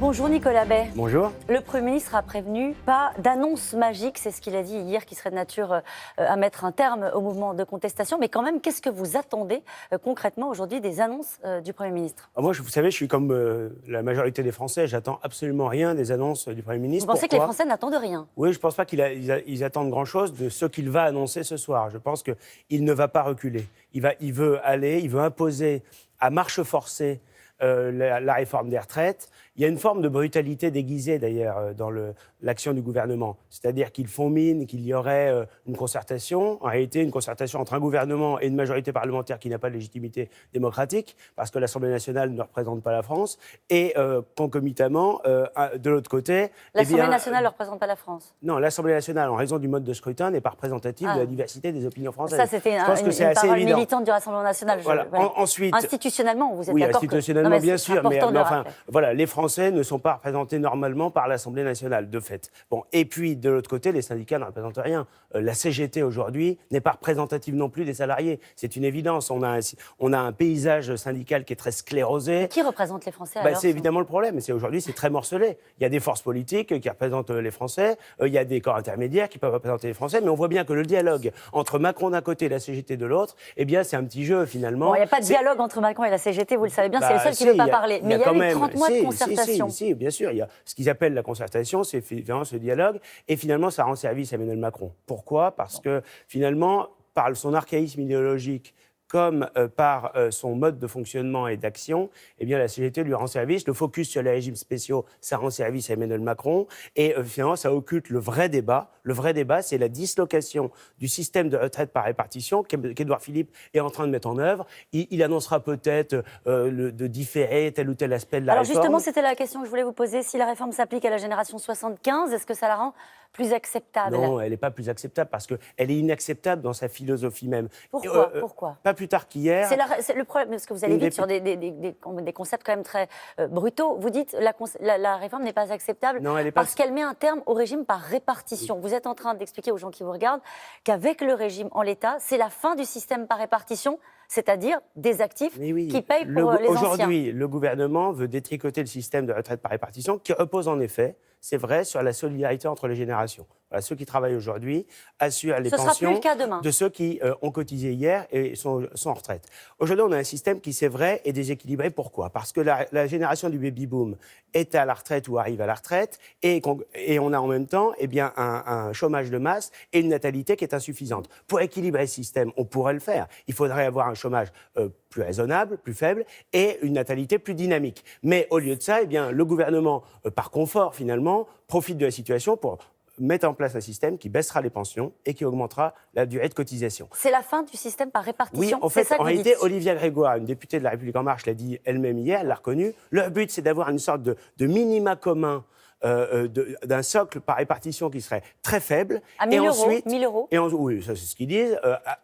Bonjour Nicolas Bay. Bonjour. Le Premier ministre a prévenu, pas d'annonce magique, c'est ce qu'il a dit hier, qui serait de nature à mettre un terme au mouvement de contestation. Mais quand même, qu'est-ce que vous attendez concrètement aujourd'hui des annonces du Premier ministre? Moi, vous savez, je suis comme la majorité des Français, j'attends absolument rien des annonces du Premier ministre. Vous pensez que les Français n'attendent rien? Oui, je ne pense pas qu'ils attendent grand-chose de ce qu'il va annoncer ce soir. Je pense qu'il ne va pas reculer. Il veut imposer à marche forcée la réforme des retraites. Il y a une forme de brutalité déguisée, d'ailleurs, dans l'action du gouvernement. C'est-à-dire qu'ils font mine qu'il y aurait une concertation. En réalité, une concertation entre un gouvernement et une majorité parlementaire qui n'a pas de légitimité démocratique, parce que l'Assemblée nationale ne représente pas la France. Et concomitamment, de l'autre côté... L'Assemblée nationale ne représente pas la France? Non, l'Assemblée nationale, en raison du mode de scrutin, n'est pas représentative de la diversité des opinions françaises. Ça, c'était une parole militante du Rassemblement national. Voilà. Ensuite, institutionnellement, vous êtes oui, d'accord? Institutionnellement, bien sûr. Mais enfin, voilà, les Français ne sont pas représentés normalement par l'Assemblée nationale, de fait. Bon, et puis, de l'autre côté, les syndicats ne représentent rien. La CGT, aujourd'hui, n'est pas représentative non plus des salariés. C'est une évidence. On a un paysage syndical qui est très sclérosé. Mais qui représente les Français alors? C'est évidemment le problème. Aujourd'hui, c'est très morcelé. Il y a des forces politiques qui représentent les Français. Il y a des corps intermédiaires qui peuvent représenter les Français. Mais on voit bien que le dialogue entre Macron d'un côté et la CGT de l'autre, eh bien, c'est un petit jeu, finalement. Bon, il n'y a pas de dialogue entre Macron et la CGT, vous le savez bien. C'est le seul qui ne veut pas parler. Mais il y a eu 30 mois de concertation. Si, bien sûr. Il y a ce qu'ils appellent la concertation, c'est finalement ce dialogue. Et finalement, ça rend service à Emmanuel Macron. Pourquoi? Parce que finalement, par son archaïsme idéologique, comme par son mode de fonctionnement et d'action, eh bien, la CGT lui rend service. Le focus sur les régimes spéciaux, ça rend service à Emmanuel Macron. Et finalement, ça occulte le vrai débat. Le vrai débat, c'est la dislocation du système de retraite par répartition qu'Édouard Philippe est en train de mettre en œuvre. Il annoncera peut-être de différer tel ou tel aspect de la réforme. Alors justement, c'était la question que je voulais vous poser. Si la réforme s'applique à la génération 75, est-ce que ça la rend plus acceptable? Non, elle n'est pas plus acceptable parce qu'elle est inacceptable dans sa philosophie même. Pourquoi Pas plus tard qu'hier. C'est le problème, parce que vous allez vite sur des concepts quand même très brutaux. Vous dites la réforme n'est pas acceptable parce qu'elle met un terme au régime par répartition. Oui. Vous êtes en train d'expliquer aux gens qui vous regardent qu'avec le régime en l'état, c'est la fin du système par répartition, c'est-à-dire des actifs qui payent pour les anciens. Aujourd'hui, le gouvernement veut détricoter le système de retraite par répartition qui repose en effet, c'est vrai, sur la solidarité entre les générations. Voilà, ceux qui travaillent aujourd'hui assurent les pensions de ceux qui ont cotisé hier et sont en retraite. Aujourd'hui, on a un système qui, c'est vrai, est déséquilibré. Pourquoi? Parce que la génération du baby-boom est à la retraite ou arrive à la retraite et on a en même temps un chômage de masse et une natalité qui est insuffisante. Pour équilibrer le système, on pourrait le faire. Il faudrait avoir un chômage plus raisonnable, plus faible et une natalité plus dynamique. Mais au lieu de ça, le gouvernement, par confort finalement, profite de la situation pour mettre en place un système qui baissera les pensions et qui augmentera la durée de cotisation. C'est la fin du système par répartition? Oui, en fait, en réalité, Olivia Grégoire, une députée de La République En Marche, l'a dit elle-même hier, elle l'a reconnu. Leur but, c'est d'avoir une sorte de minima commun d'un socle par répartition qui serait très faible. À 1 000 euros, 1 000 euros. Oui, ça c'est ce qu'ils disent.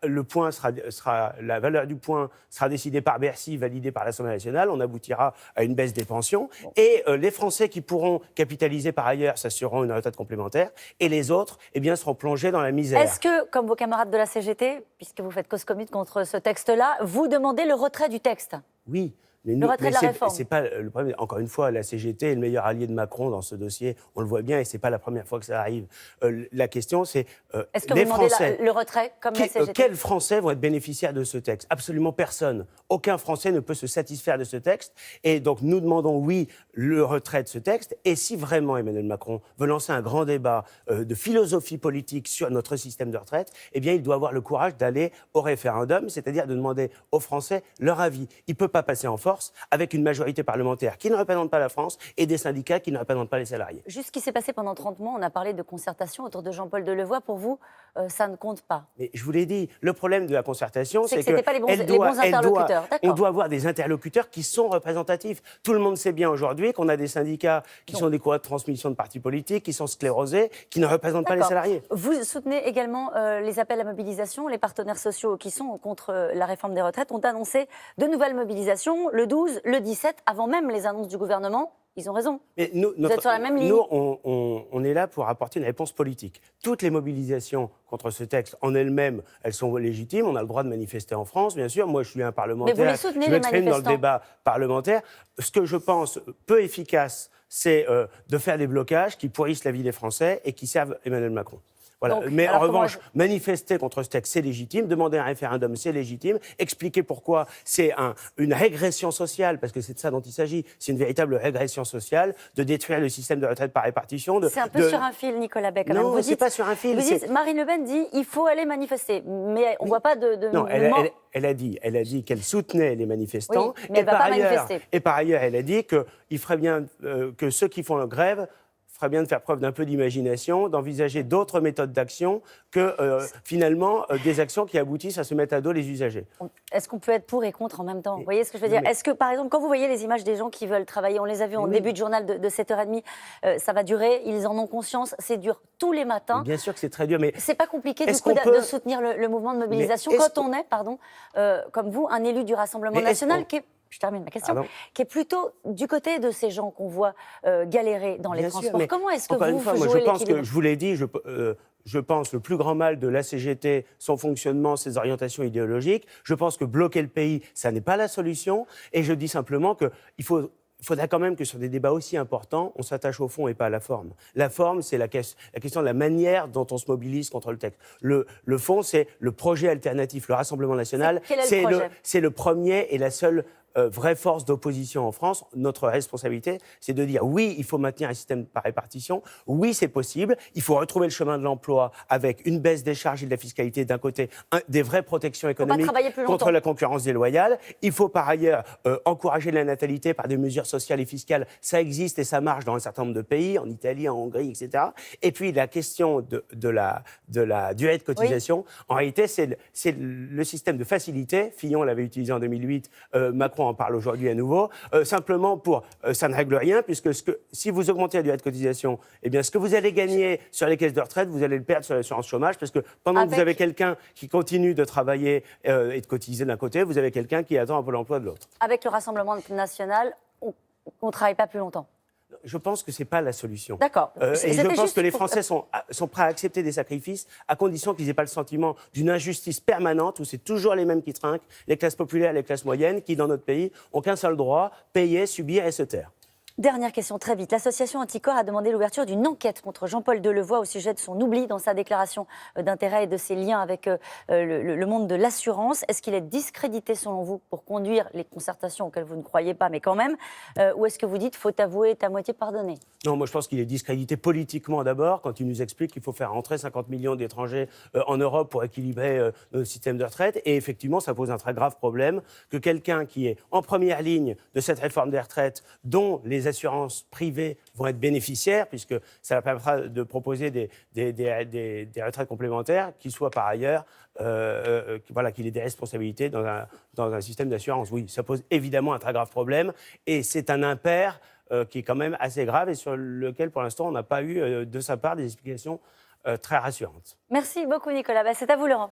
La valeur du point sera décidée par Bercy, validée par l'Assemblée nationale. On aboutira à une baisse des pensions. Bon. Et les Français qui pourront capitaliser par ailleurs s'assureront une retraite complémentaire. Et les autres, seront plongés dans la misère. Est-ce que, comme vos camarades de la CGT, puisque vous faites cause commune contre ce texte-là, vous demandez le retrait du texte? Oui. Le retrait de la réforme. C'est pas le problème. Encore une fois, la CGT est le meilleur allié de Macron dans ce dossier. On le voit bien et c'est pas la première fois que ça arrive. La question, c'est est-ce que vous demandez le retrait comme la CGT? Quels Français vont être bénéficiaires de ce texte? Absolument personne. Aucun Français ne peut se satisfaire de ce texte. Et donc, nous demandons, oui, le retrait de ce texte. Et si vraiment Emmanuel Macron veut lancer un grand débat de philosophie politique sur notre système de retraite, il doit avoir le courage d'aller au référendum, c'est-à-dire de demander aux Français leur avis. Il ne peut pas passer en force avec une majorité parlementaire qui ne représente pas la France et des syndicats qui ne représentent pas les salariés. Juste ce qui s'est passé pendant 30 mois, on a parlé de concertation autour de Jean-Paul Delevoye. Pour vous, ça ne compte pas? Mais je vous l'ai dit, le problème de la concertation, c'est que c'était pas les bons interlocuteurs. On doit avoir des interlocuteurs qui sont représentatifs. Tout le monde sait bien aujourd'hui qu'on a des syndicats qui sont des courroies de transmission de partis politiques, qui sont sclérosés, qui ne représentent pas les salariés. Vous soutenez également les appels à mobilisation. Les partenaires sociaux qui sont contre la réforme des retraites ont annoncé de nouvelles mobilisations le 12, le 17, avant même les annonces du gouvernement. Ils ont raison. Mais vous êtes sur la même ligne. Nous, on est là pour apporter une réponse politique. Toutes les mobilisations contre ce texte, en elles-mêmes, elles sont légitimes. On a le droit de manifester en France, bien sûr. Moi, je suis un parlementaire. Mais vous les soutenez, je m'exprime dans le débat parlementaire. Ce que je pense peu efficace, c'est de faire des blocages qui pourrissent la vie des Français et qui servent Emmanuel Macron. Voilà. Donc, mais en revanche, manifester contre ce texte, c'est légitime. Demander un référendum, c'est légitime. Expliquer pourquoi c'est une régression sociale, parce que c'est de ça dont il s'agit. C'est une véritable régression sociale de détruire le système de retraite par répartition. C'est un peu sur un fil, Nicolas Beck. Non, c'est pas sur un fil. Vous dites, Marine Le Pen dit il faut aller manifester, mais on ne voit pas de non, elle a dit qu'elle soutenait les manifestants. Oui, mais elle ne va pas manifester. Et par ailleurs, elle a dit qu'il ferait bien que ceux qui font grève ferait bien de faire preuve d'un peu d'imagination, d'envisager d'autres méthodes d'action que, finalement, des actions qui aboutissent à se mettre à dos les usagers. Est-ce qu'on peut être pour et contre en même temps? Vous voyez ce que je veux dire? Est-ce que, par exemple, quand vous voyez les images des gens qui veulent travailler, on les a vus en début de journal de 7h30, ça va durer, ils en ont conscience, c'est dur tous les matins. Bien sûr que c'est très dur, mais... C'est pas compliqué, du coup, de soutenir le mouvement de mobilisation quand on est, comme vous, un élu du Rassemblement national qui est... Je termine ma question, qui est plutôt du côté de ces gens qu'on voit galérer dans les transports. Comment est-ce que vous jouez l'équilibre? Je vous l'ai dit, je pense le plus grand mal de la CGT, son fonctionnement, ses orientations idéologiques. Je pense que bloquer le pays, ça n'est pas la solution. Et je dis simplement qu'il faudra quand même que sur des débats aussi importants, on s'attache au fond et pas à la forme. La forme, c'est la question de la manière dont on se mobilise contre le texte. Le fond, c'est le projet alternatif. Le Rassemblement national, c'est le premier et la seule vraie force d'opposition en France. Notre responsabilité, c'est de dire oui, il faut maintenir un système par répartition, oui, c'est possible, il faut retrouver le chemin de l'emploi avec une baisse des charges et de la fiscalité d'un côté, des vraies protections économiques contre la concurrence déloyale. Il faut par ailleurs encourager la natalité par des mesures sociales et fiscales. Ça existe et ça marche dans un certain nombre de pays, en Italie, en Hongrie, etc. Et puis la question de la durée de cotisation, en réalité, c'est le système de facilité. Fillon l'avait utilisé en 2008, Macron en parle aujourd'hui à nouveau, simplement ça ne règle rien, puisque si vous augmentez la durée de cotisation, eh bien, ce que vous allez gagner sur les caisses de retraite, vous allez le perdre sur l'assurance chômage, parce que pendant que vous avez quelqu'un qui continue de travailler et de cotiser d'un côté, vous avez quelqu'un qui attend un Pôle emploi de l'autre. Avec le Rassemblement national, on ne travaille pas plus longtemps. Je pense que ce n'est pas la solution. D'accord. Et je pense que les Français sont prêts à accepter des sacrifices à condition qu'ils n'aient pas le sentiment d'une injustice permanente où c'est toujours les mêmes qui trinquent, les classes populaires, les classes moyennes, qui dans notre pays n'ont qu'un seul droit, payer, subir et se taire. Dernière question, très vite. L'association Anticor a demandé l'ouverture d'une enquête contre Jean-Paul Delevoye au sujet de son oubli dans sa déclaration d'intérêt et de ses liens avec le monde de l'assurance. Est-ce qu'il est discrédité, selon vous, pour conduire les concertations auxquelles vous ne croyez pas, mais quand même, ou est-ce que vous dites « faut avouer et à moitié pardonner » ? Non, moi je pense qu'il est discrédité politiquement d'abord, quand il nous explique qu'il faut faire rentrer 50 millions d'étrangers en Europe pour équilibrer notre système de retraite. Et effectivement, ça pose un très grave problème que quelqu'un qui est en première ligne de cette réforme des retraites, dont les assurances privées vont être bénéficiaires, puisque ça permettra de proposer des retraites complémentaires, qu'il soit par ailleurs, qu'il ait des responsabilités dans un système d'assurance. Oui, ça pose évidemment un très grave problème, et c'est un impair qui est quand même assez grave et sur lequel, pour l'instant, on n'a pas eu de sa part des explications très rassurantes. Merci beaucoup, Nicolas. C'est à vous, Laurent.